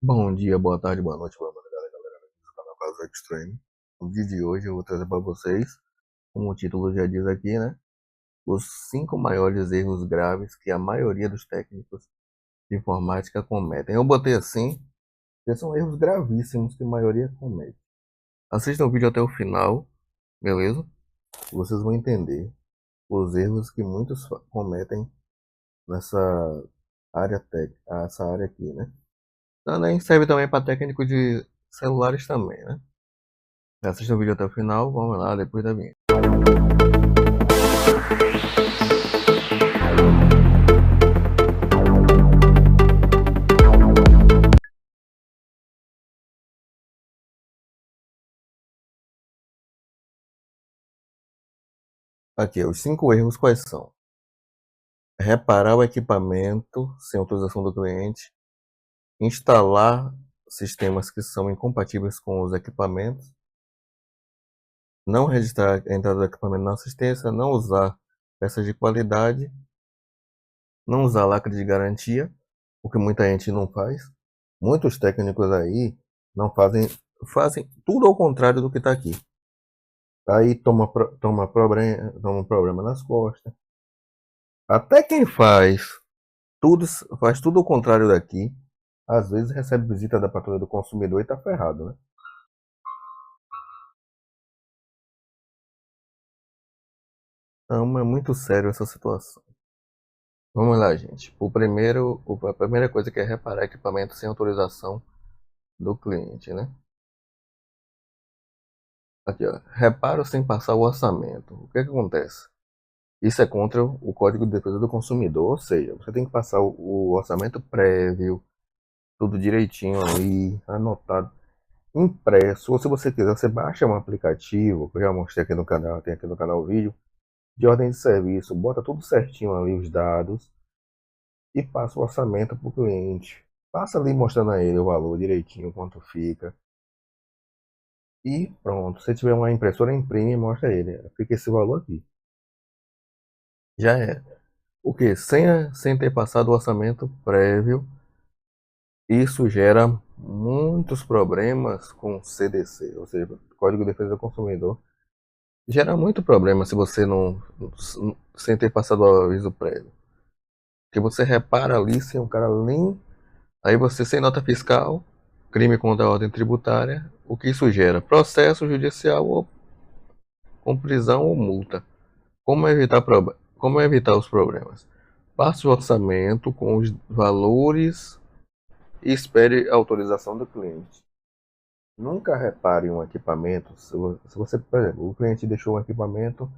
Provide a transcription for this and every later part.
Bom dia, boa tarde, boa noite, boa madrugada, galera do canal Caso Extreme. No vídeo de hoje eu vou trazer para vocês, como o título já diz aqui, né? Os 5 maiores erros graves que a maioria dos técnicos de informática cometem. Eu botei assim, porque são erros gravíssimos que a maioria comete. Assistam o vídeo até o final, beleza? Vocês vão entender os erros que muitos cometem nessa área técnica, essa área aqui, né? Também serve também para técnico de celulares também, né? Assista o vídeo até o final, vamos lá, depois da vinheta. Aqui, os 5 erros quais são? Reparar o equipamento sem autorização do cliente, instalar sistemas que são incompatíveis com os equipamentos, não registrar a entrada do equipamento na assistência, não usar peças de qualidade, não usar lacre de garantia, o que muita gente não faz. Muitos técnicos aí não fazem tudo ao contrário do que está aqui. Aí toma um problema nas costas. Até quem tudo, faz tudo o contrário daqui, às vezes recebe visita da patrulha do consumidor e tá ferrado, né? Então é muito sério essa situação. Vamos lá, gente. A primeira coisa que é reparar equipamento sem autorização do cliente, né? Aqui, ó. Reparo sem passar o orçamento. O que que acontece? Isso é contra o Código de Defesa do Consumidor, ou seja, você tem que passar o orçamento prévio, tudo direitinho ali, anotado, impresso. Ou se você quiser, você baixa um aplicativo, que eu já mostrei aqui no canal, tem aqui no canal o vídeo, de ordem de serviço, bota tudo certinho ali, os dados, e passa o orçamento para o cliente. Passa ali mostrando a ele o valor direitinho, quanto fica. E pronto, se tiver uma impressora, imprime e mostra a ele. Fica esse valor aqui. Já é. O que? Sem ter passado o orçamento prévio, isso gera muitos problemas com CDC, ou seja, Código de Defesa do Consumidor. Gera muito problema se você não, sem ter passado o aviso prévio. Porque você repara ali sem o cara nem. Aí você sem nota fiscal, crime contra a ordem tributária, o que isso gera? Processo judicial ou com prisão ou multa. Como evitar os problemas? Passe o orçamento com os valores e espere a autorização do cliente. Nunca repare um equipamento. Se você, por exemplo, o cliente deixou um equipamento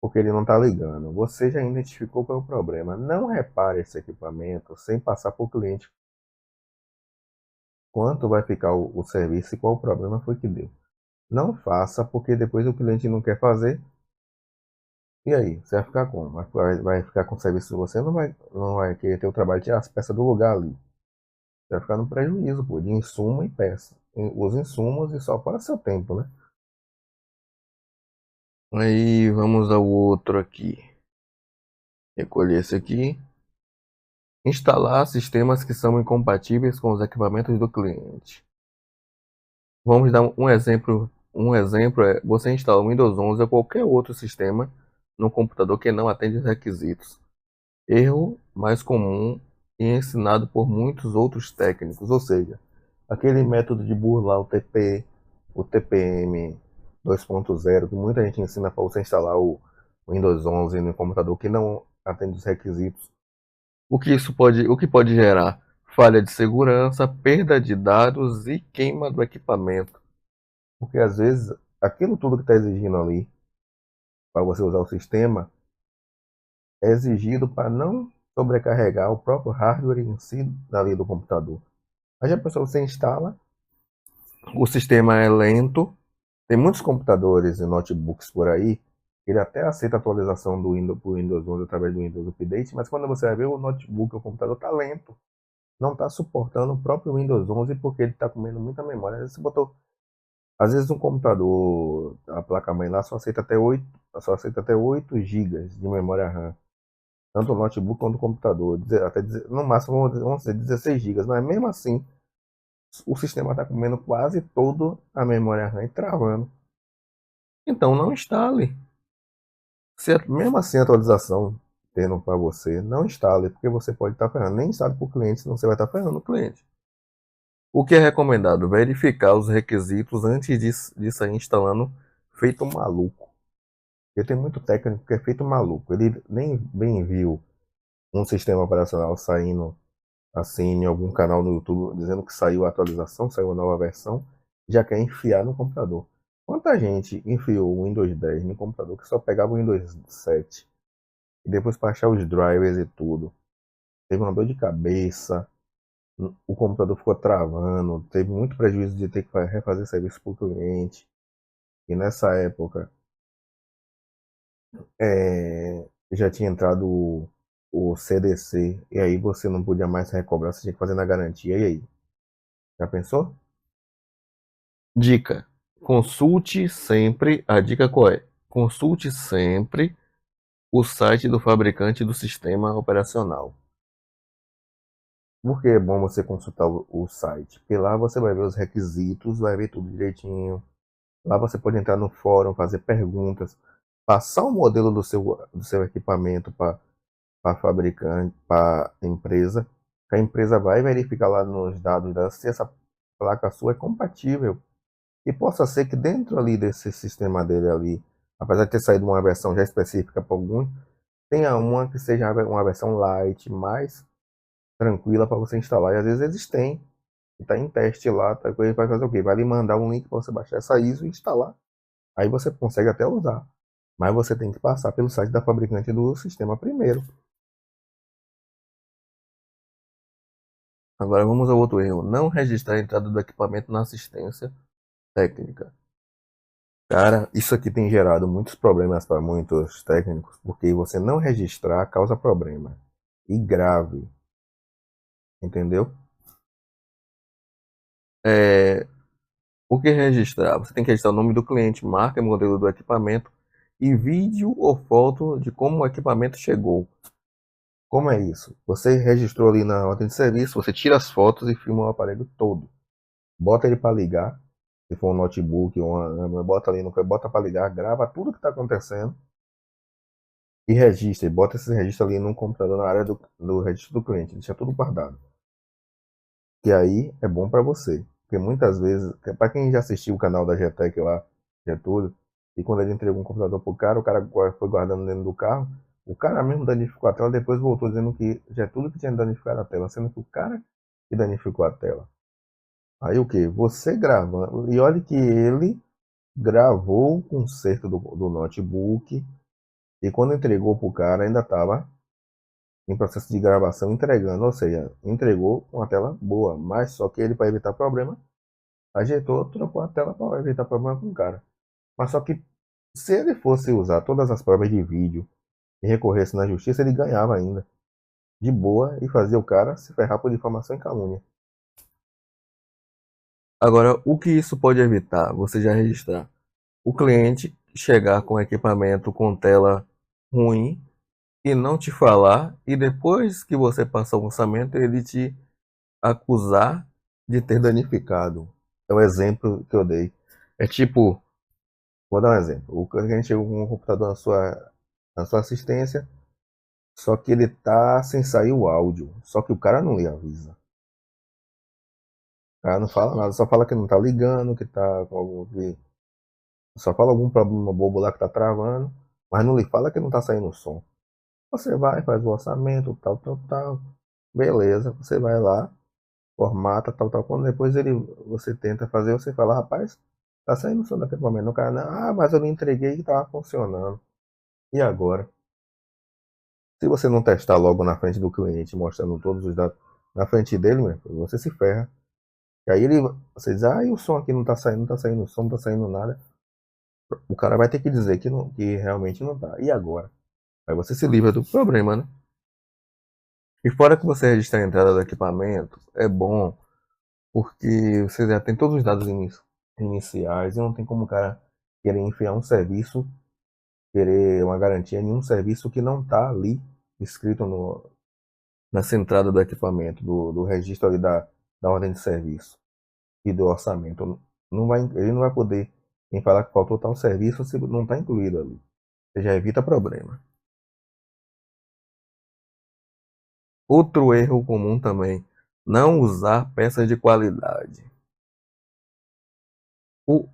porque ele não está ligando. Você já identificou qual é o problema. Não repare esse equipamento sem passar para o cliente quanto vai ficar o serviço e qual o problema foi que deu. Não faça, porque depois o cliente não quer fazer. E aí, você vai ficar como? Vai ficar com o serviço, você não vai querer ter o trabalho de tirar as peças do lugar ali. Você vai ficar no prejuízo, pô, de insumo e peça. Os insumos e só para seu tempo, né? Aí vamos ao outro aqui. Recolher esse aqui. Instalar sistemas que são incompatíveis com os equipamentos do cliente. Vamos dar um exemplo. Um exemplo é você instala o Windows 11 ou qualquer outro sistema no computador que não atende os requisitos. Erro mais comum e ensinado por muitos outros técnicos, ou seja, aquele método de burlar o TPM 2.0 que muita gente ensina para você instalar o Windows 11 no computador que não atende os requisitos. O que pode gerar? Falha de segurança, perda de dados e queima do equipamento. Porque às vezes aquilo tudo que está exigindo ali para você usar o sistema é exigido para não sobrecarregar o próprio hardware em si dali do computador. Aí já pensou, você instala, o sistema é lento, tem muitos computadores e notebooks por aí, ele até aceita a atualização do Windows para o Windows 11 através do Windows Update, mas quando você vai ver o notebook, o computador está lento, não está suportando o próprio Windows 11 porque ele está comendo muita memória. Às vezes um computador, a placa-mãe lá só aceita até 8 gigas de memória RAM. Tanto o notebook quanto o computador. No máximo, vamos dizer 16 gigas. Mas mesmo assim, o sistema está comendo quase toda a memória RAM e travando. Então não instale. Mesmo assim a atualização tendo para você, não instale, porque você pode estar ferrando. Nem instale para o cliente, senão você vai estar ferrando o cliente. O que é recomendado? Verificar os requisitos antes de sair instalando feito um maluco. Porque tem muito técnico que é feito maluco. Ele nem bem viu um sistema operacional saindo assim em algum canal no YouTube dizendo que saiu a atualização, saiu uma nova versão, já quer enfiar no computador. Quanta gente enfiou o Windows 10 no computador que só pegava o Windows 7 e depois para achar os drivers e tudo. Teve uma dor de cabeça, o computador ficou travando, teve muito prejuízo de ter que refazer serviço para o cliente. E nessa época já tinha entrado o CDC, e aí você não podia mais recobrar, você tinha que fazer na garantia. E aí? Já pensou? Dica: consulte sempre. A dica qual é? Consulte sempre o site do fabricante do sistema operacional. Por que é bom você consultar o site? Porque lá você vai ver os requisitos, vai ver tudo direitinho. Lá você pode entrar no fórum, fazer perguntas, passar o modelo do seu equipamento para fabricante, para a empresa. A empresa vai verificar lá nos dados dela se essa placa sua é compatível. E possa ser que dentro ali desse sistema dele ali, apesar de ter saído uma versão já específica para alguns, tenha uma que seja uma versão light, mais tranquila para você instalar. E às vezes eles têm, e está em teste lá, tá, ele vai fazer o quê? Vai lhe mandar um link para você baixar essa ISO e instalar. Aí você consegue até usar. Mas você tem que passar pelo site da fabricante do sistema primeiro. Agora vamos ao outro erro. Não registrar a entrada do equipamento na assistência técnica. Cara, isso aqui tem gerado muitos problemas para muitos técnicos, porque você não registrar causa problema. E grave, entendeu? É, o que registrar? Você tem que registrar o nome do cliente, marca e modelo do equipamento e vídeo ou foto de como o equipamento chegou. Como é isso? Você registrou ali na ordem de serviço, você tira as fotos e filma o aparelho todo. Bota ele para ligar, se for um notebook ou bota ali no bota para ligar, grava tudo que está acontecendo e registra, e bota esse registro ali no computador na área do registro do cliente, deixa tudo guardado. Que aí é bom para você, porque muitas vezes, para quem já assistiu o canal da Getec lá, Getúlio, e quando ele entregou um computador pro cara, o cara foi guardando dentro do carro, o cara mesmo danificou a tela, depois voltou dizendo que Getúlio que tinha danificado a tela, sendo que o cara que danificou a tela. Aí o que? Você gravando, e olha que ele gravou o conserto do notebook, e quando entregou pro cara ainda estava em processo de gravação entregando, ou seja, entregou uma tela boa, mas só que ele, para evitar problema, ajeitou, trocou a tela para evitar problema com o cara. Mas só que se ele fosse usar todas as provas de vídeo e recorresse na justiça, ele ganhava ainda, de boa, e fazia o cara se ferrar por difamação e calúnia. Agora, o que isso pode evitar? Você já registrar. O cliente chegar com equipamento com tela ruim e não te falar, e depois que você passar o orçamento, ele te acusar de ter danificado. É o exemplo que eu dei. É tipo, vou dar um exemplo. O cliente chegou com um computador na sua assistência, só que ele tá sem sair o áudio. Só que o cara não lhe avisa. O cara não fala nada, só fala que não tá ligando, que tá com algum. Só fala algum problema bobo lá que tá travando, mas não lhe fala que não tá saindo som. Você vai, faz o orçamento, tal, tal, tal. Beleza, você vai lá, formata, tal, tal. Quando depois você tenta fazer, você fala, rapaz, tá saindo som daquele momento. O cara, não, mas eu não entreguei que tava funcionando. E agora? Se você não testar logo na frente do cliente, mostrando todos os dados na frente dele, meu filho, você se ferra. E aí você diz, e o som aqui não tá saindo, não tá saindo som, não tá saindo nada. O cara vai ter que dizer que, não, que realmente não tá. E agora? Aí você se livra do problema, né? E fora que você registrar a entrada do equipamento, é bom porque você já tem todos os dados iniciais e não tem como o cara querer enfiar um serviço, querer uma garantia em um serviço que não está ali escrito nessa entrada do equipamento, do registro ali da ordem de serviço. e do orçamento. Ele não vai poder nem falar que faltou tal serviço se não está incluído ali. Você já evita problema. Outro erro comum também, não usar peças de qualidade. O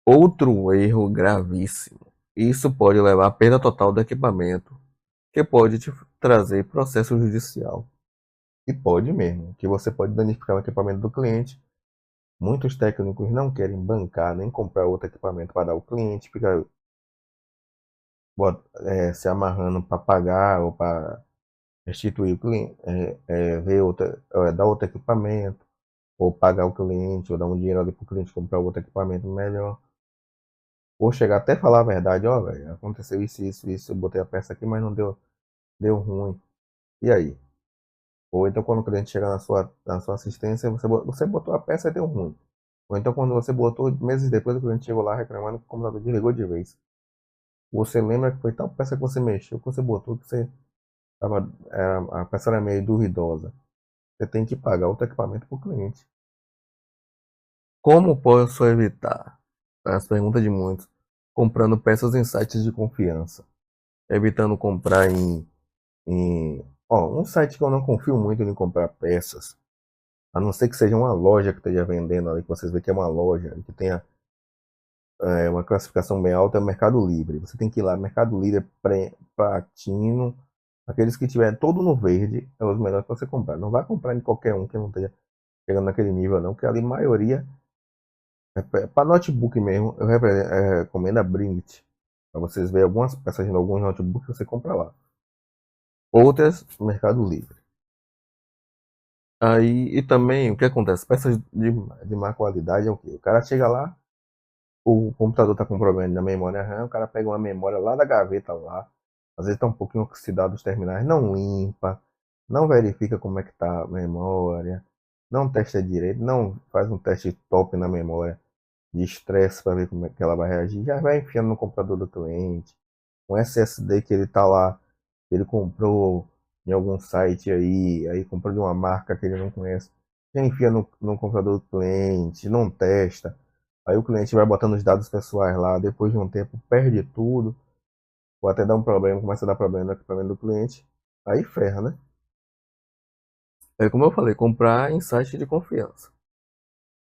outro erro gravíssimo. Isso pode levar à perda total do equipamento, que pode te trazer processo judicial. E pode mesmo, que você pode danificar o equipamento do cliente. Muitos técnicos não querem bancar nem comprar outro equipamento para dar ao cliente, fica se amarrando para pagar ou para restituir o cliente, ver outra, dar outro equipamento, ou pagar o cliente, ou dar um dinheiro ali para o cliente comprar outro equipamento melhor. Ou chegar até falar a verdade, ó, velho, aconteceu isso, eu botei a peça aqui, mas não deu ruim. E aí? Ou então quando o cliente chega na sua assistência, você botou a peça e deu ruim. Ou então quando você botou, meses depois o cliente chegou lá reclamando que o computador desligou de vez. Você lembra que foi tal peça que você mexeu, que você botou, que a peça era meio duvidosa. Você tem que pagar outro equipamento para o cliente. Como posso evitar? As perguntas de muitos. Comprando peças em sites de confiança. Evitando comprar um site que eu não confio muito em comprar peças. A não ser que seja uma loja que esteja vendendo ali, que vocês veem que é uma loja, que tenha uma classificação bem alta, é o Mercado Livre. Você tem que ir lá, Mercado Livre Platino, aqueles que tiver todo no verde, é os melhores para você comprar. Não vai comprar em qualquer um que não esteja chegando naquele nível não, porque ali a maioria para notebook mesmo, eu recomendo a Bringt. Para vocês verem algumas peças de alguns notebooks, você compra lá. Outras, Mercado Livre. Aí, e também, o que acontece? Peças de má qualidade é o quê? O cara chega lá, o computador está com problema na memória RAM, o cara pega uma memória lá da gaveta lá, às vezes está um pouquinho oxidado os terminais, não limpa, não verifica como é que está a memória, não testa direito, não faz um teste top na memória de estresse para ver como é que ela vai reagir, já vai enfiando no computador do cliente, um SSD que ele tá lá, que ele comprou em algum site aí comprou de uma marca que ele não conhece, já enfia no computador do cliente, não testa, aí o cliente vai botando os dados pessoais lá, depois de um tempo perde tudo, ou até dá um problema, começa a dar problema no equipamento do cliente, aí ferra, né? É como eu falei, comprar em site de confiança.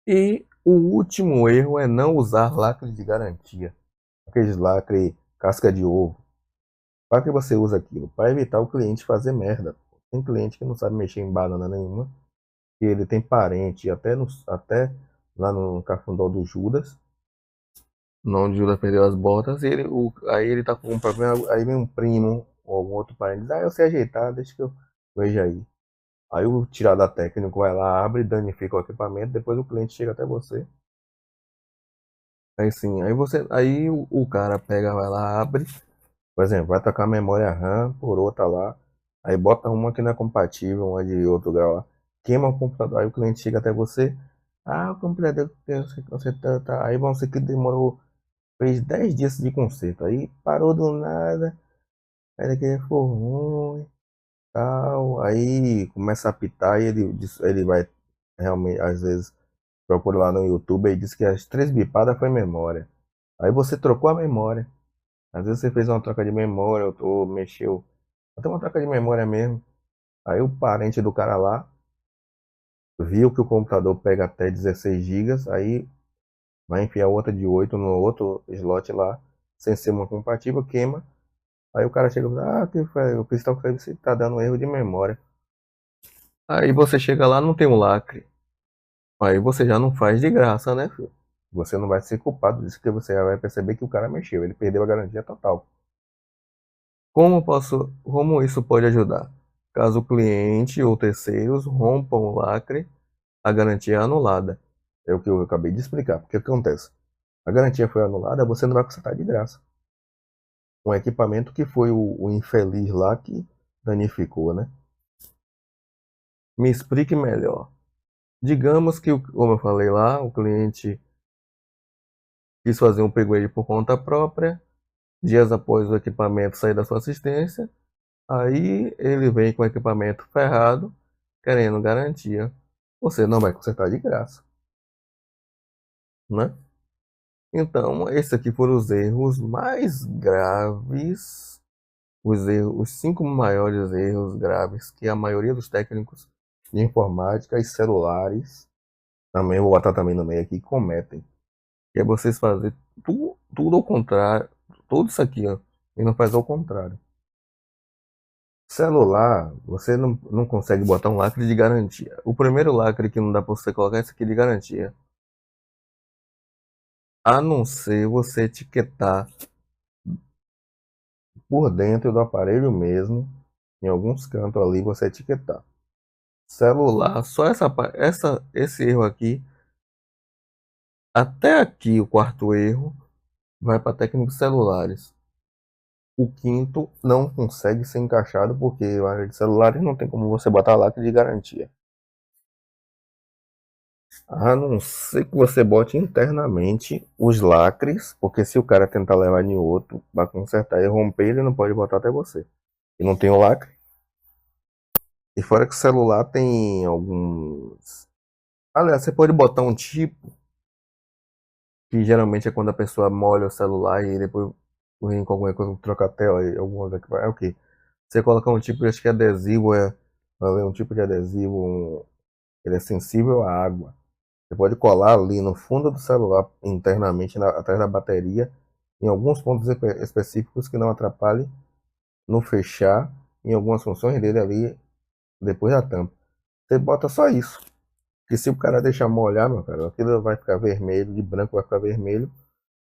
E o último erro é não usar lacre de garantia. Aqueles lacre casca de ovo. Para que você usa aquilo? Para evitar o cliente fazer merda. Tem cliente que não sabe mexer em banana nenhuma, que ele tem parente até lá no cafundó do Judas, onde Judas perdeu as botas, aí ele tá com um problema, aí vem um primo ou algum outro parente diz, eu sei ajeitar, deixa que eu veja aí. Aí o tirada técnico vai lá, abre, danifica o equipamento, depois o cliente chega até você. Aí sim, aí o cara pega, vai lá, abre, por exemplo, vai trocar a memória RAM por outra lá, aí bota uma que não é compatível, uma de outro grau lá, queima o computador, aí o cliente chega até você, o computador que você tá, aí vão ser que demorou, fez 10 dias de conserto, aí parou do nada, aí daqui ficou ruim, tal, aí começa a apitar e ele vai realmente, às vezes, procura lá no YouTube e diz que as 3 bipadas foi memória. Aí você trocou a memória. Às vezes você fez uma troca de memória ou mexeu. Até uma troca de memória mesmo. Aí o parente do cara lá viu que o computador pega até 16 gigas, aí vai enfiar outra de 8 no outro slot lá, sem ser uma compatível, queima. Aí o cara chega e fala, o cristal que você tá dando um erro de memória. Aí você chega lá, não tem um lacre. Aí você já não faz de graça, né, filho? Você não vai ser culpado disso, porque você já vai perceber que o cara mexeu, ele perdeu a garantia total. Como isso pode ajudar? Caso o cliente ou terceiros rompam o lacre, a garantia é anulada. É o que eu acabei de explicar. Porque o que acontece? A garantia foi anulada, você não vai consertar de graça. Um equipamento que foi o infeliz lá que danificou, né? Me explique melhor. Digamos que, como eu falei lá, o cliente quis fazer um upgrade por conta própria, dias após o equipamento sair da sua assistência, aí ele vem com o equipamento ferrado, querendo garantia. Você não vai consertar de graça. né? Então, esses aqui foram os erros mais graves, os 5 maiores erros graves que a maioria dos técnicos de informática e celulares, também vou botar também no meio aqui, cometem. Que é vocês fazer tudo ao contrário, tudo isso aqui, ó, e não faz ao contrário. Celular, você não consegue botar um lacre de garantia. O primeiro lacre que não dá pra você colocar é esse aqui de garantia. A não ser você etiquetar por dentro do aparelho mesmo, em alguns cantos ali você etiquetar. Celular, só esse erro aqui, até aqui o quarto erro, vai para técnicos celulares. O quinto não consegue ser encaixado porque a área de celulares não tem como você botar lacre de garantia. A não ser que você bote internamente os lacres, porque se o cara tentar levar em outro para consertar e romper, ele não pode botar até você. E não tem o lacre. E fora que o celular tem alguns. Aliás, você pode botar um tipo, que geralmente é quando a pessoa molha o celular e depois vem com alguma coisa, troca a tela e alguma coisa que vai. É o quê? Você coloca um tipo, acho que adesivo é um tipo de adesivo, ele é sensível à água. Você pode colar ali no fundo do celular, internamente, atrás da bateria, em alguns pontos específicos que não atrapalhe no fechar, em algumas funções dele ali, depois da tampa. Você bota só isso. Porque se o cara deixar molhar, meu cara, aquilo vai ficar vermelho, de branco vai ficar vermelho,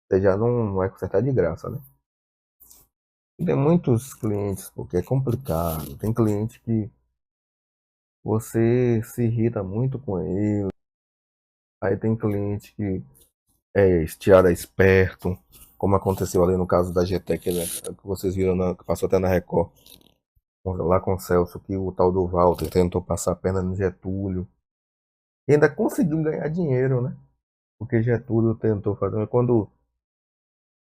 você já não vai consertar de graça, né? E tem muitos clientes, porque é complicado. Tem cliente que você se irrita muito com ele. Aí tem cliente que é estiada esperto, como aconteceu ali no caso da GTEC, né, que vocês viram, que passou até na Record, lá com o Celso, que o tal do Walter tentou passar a perna no Getúlio. E ainda conseguiu ganhar dinheiro, né? Porque Getúlio tentou fazer, mas quando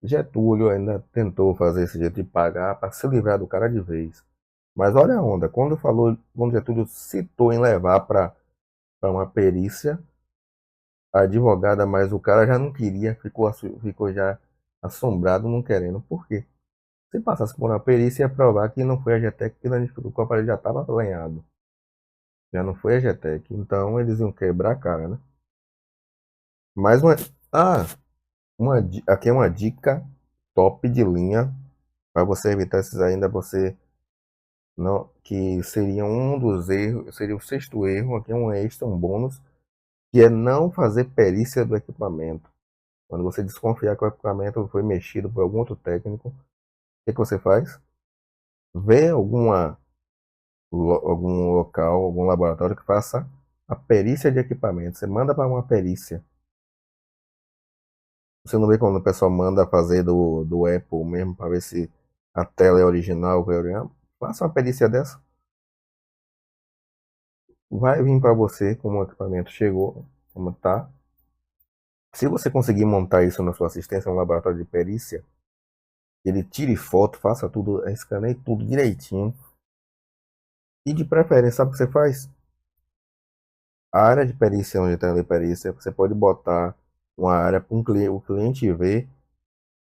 Getúlio ainda tentou fazer esse jeito de pagar para se livrar do cara de vez. Mas olha a onda, quando Getúlio citou em levar para uma perícia, a advogada, mas o cara já não queria, ficou já assombrado, não querendo. Por quê? Se passasse por uma perícia, ia provar que não foi a GTEC que danificou, que o aparelho já estava lanhado. Já não foi a GTEC. Então eles iam quebrar a cara, né? Mais uma. Ah, aqui é uma dica top de linha para você evitar esses ainda você não, que seria um dos erros, seria o sexto erro, aqui é um extra, um bônus, que é não fazer perícia do equipamento. Quando você desconfiar que o equipamento foi mexido por algum outro técnico, o que que você faz? Vê algum local, algum laboratório que faça a perícia de equipamento. Você manda para uma perícia. Você não vê quando o pessoal manda fazer do Apple mesmo para ver se a tela é original, ou é original. Faça uma perícia dessa. Vai vir para você como o equipamento chegou, como tá. Se você conseguir montar isso na sua assistência, um laboratório de perícia, ele tire foto, faça tudo, escaneie tudo direitinho. E de preferência, sabe o que você faz? A área de perícia, onde tem a perícia, você pode botar uma área para o cliente ver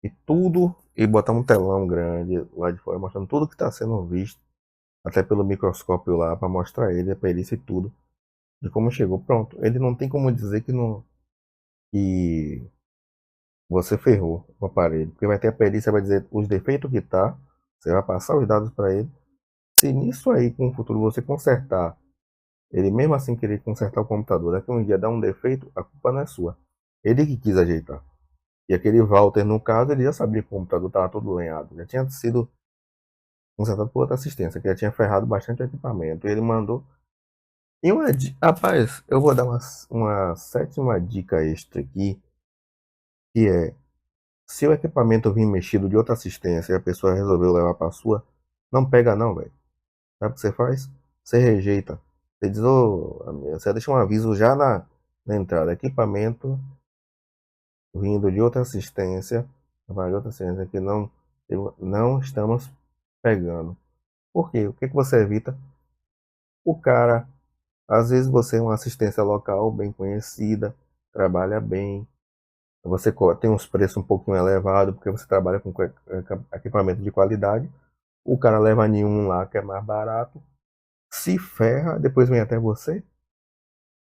e tudo, e botar um telão grande lá de fora, mostrando tudo que está sendo visto, até pelo microscópio lá, para mostrar ele a perícia e tudo, de como chegou. Pronto, ele não tem como dizer que, não, que você ferrou o aparelho, porque vai ter a perícia, vai dizer os defeitos que tá, você vai passar os dados para ele. Se nisso aí, com o futuro, você consertar, ele mesmo assim querer consertar o computador, daqui a um dia dá um defeito, a culpa não é sua. Ele que quis ajeitar. E aquele Walter, no caso, ele já sabia que o computador estava todo lenhado. Já tinha sido consertado por outra assistência, que já tinha ferrado bastante o equipamento. E ele mandou. E rapaz, eu vou dar uma sétima dica extra aqui, que é, se o equipamento vir mexido de outra assistência e a pessoa resolveu levar para a sua, não pega não, velho. Sabe o que você faz? Você rejeita. Você diz, ô, você deixa um aviso já na entrada. Equipamento vindo de outra assistência, vai de outra assistência que não estamos pegando. Por quê? O que que você evita? O cara, às vezes você é uma assistência local bem conhecida, trabalha bem, Tem uns preços um pouquinho elevados, porque você trabalha com equipamento de qualidade. O cara leva nenhum lá que é mais barato, se ferra, depois vem até você.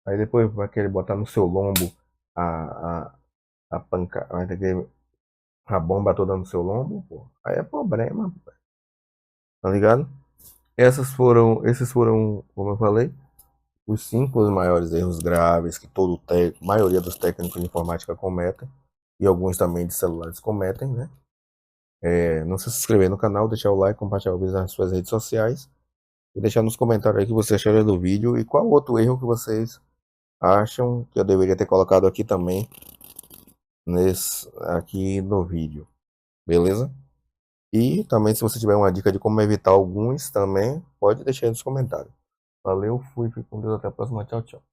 Aí depois vai querer botar no seu lombo a, a, a panca, vai ter que a bomba toda no seu lombo, pô. Aí é problema, tá ligado? Esses foram, como eu falei, os 5 maiores erros graves que maioria dos técnicos de informática cometem, e alguns também de celulares cometem, né? Não se inscrever no canal, deixar o like, compartilhar o vídeo nas suas redes sociais e deixar nos comentários aí o que você achou do vídeo e qual outro erro que vocês acham que eu deveria ter colocado aqui também aqui no vídeo, beleza? E também se você tiver uma dica de como evitar alguns também, pode deixar aí nos comentários. Valeu, fui com Deus, até a próxima, tchau, tchau.